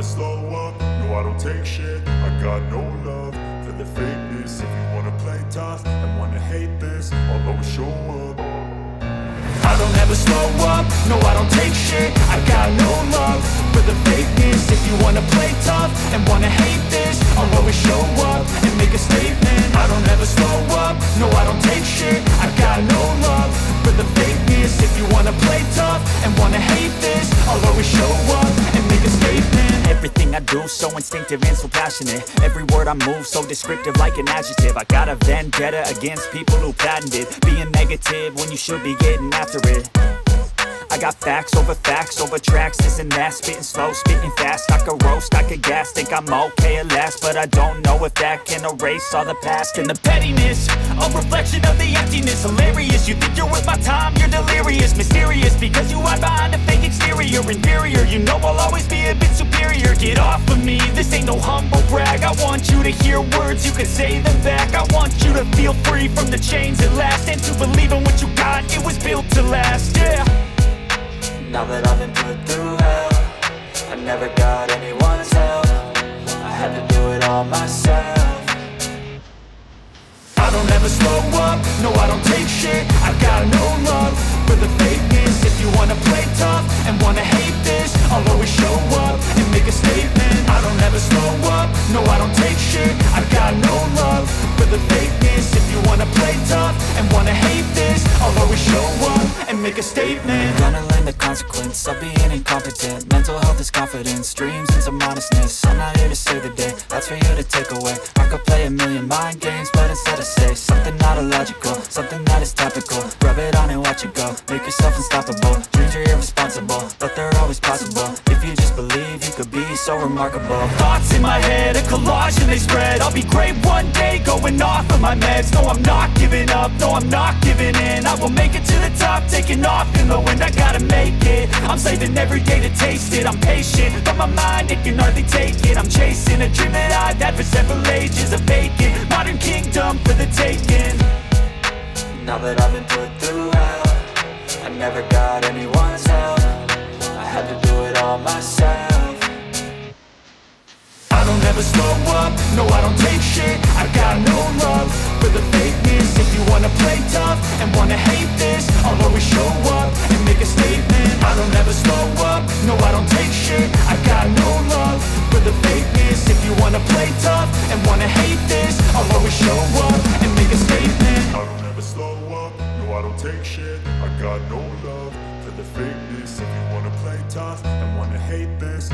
slow up, no I don't take shit. I got no love for the fakeness. If you wanna play tough and wanna hate this, I'll always show up. I don't ever slow up, no I don't take shit. I got no love for the fakeness. If you wanna play tough and wanna hate this, I'll always show up and make a statement. I don't ever slow up, no I don't take shit. I got no love for the fakeness. If you wanna play tough and wanna hate this, I'll always show up and make a statement. Everything I do so instinctive and so passionate. Every word I move so descriptive like an adjective. I got a vendetta against people who patented being negative when you should be getting after it. I got facts over tracks, this and that. Spitting slow, spitting fast. I could roast, I could gas. Think I'm okay at last, but I don't know if that can erase all the past. And the pettiness, a reflection of the emptiness. Hilarious, you think you're worth my time, you're delirious. Mysterious, because you hide behind a fake exterior. Inferior, you know I'll always be a bit superior. Get off of me, this ain't no humble brag. I want you to hear words, you can say them back. I want you to feel free from the chains at last, and to believe in what you got, it was built to last, yeah. Now that I've been put through hell, I never got anyone's help. I had to do it all myself. I don't ever slow up, no I don't take shit. I got no love for the fakeness. If you wanna play tough and wanna hate this, I'll always show up and make a statement. I don't ever slow up, no I don't take shit. I got no love for the fakeness. If you wanna play tough and wanna hate this, I'll always show up and make a statement. Gonna learn the consequence of being incompetent. Mental health is confidence, dreams into modestness. I'm not here to save the day, that's for you to take away. I could play a million mind games, but instead I say something not illogical, something that is topical. Rub it on and watch it go, make yourself unstoppable. Dreams are irresponsible, but they're always possible. If you just believe, you could be so remarkable. Thoughts in my head, a collage and they spread. I'll be great one day, going off of my meds. No, I'm not giving up, no, I'm not giving in. I will make it to the top, taking off in the wind. I gotta make it, I'm saving every day to taste it. I'm patient, but my mind, it can hardly take it. I'm chasing a dream that I've had for several ages. A vacant, modern kingdom for the taking. Now that I've been put through hell, I never got anyone's help. I had to do it all myself. I don't ever slow up, no I don't take shit. I got no love for the fakeness. If you wanna play tough and wanna hate this, I'll always show up and make a statement. I don't ever slow up, no I don't take shit. I got no love for the fakeness. If you wanna play tough and wanna hate this, I'll always show up and make a statement. I don't ever slow up, no I don't take shit. I got no love for the fakeness. If you wanna play tough and wanna hate this,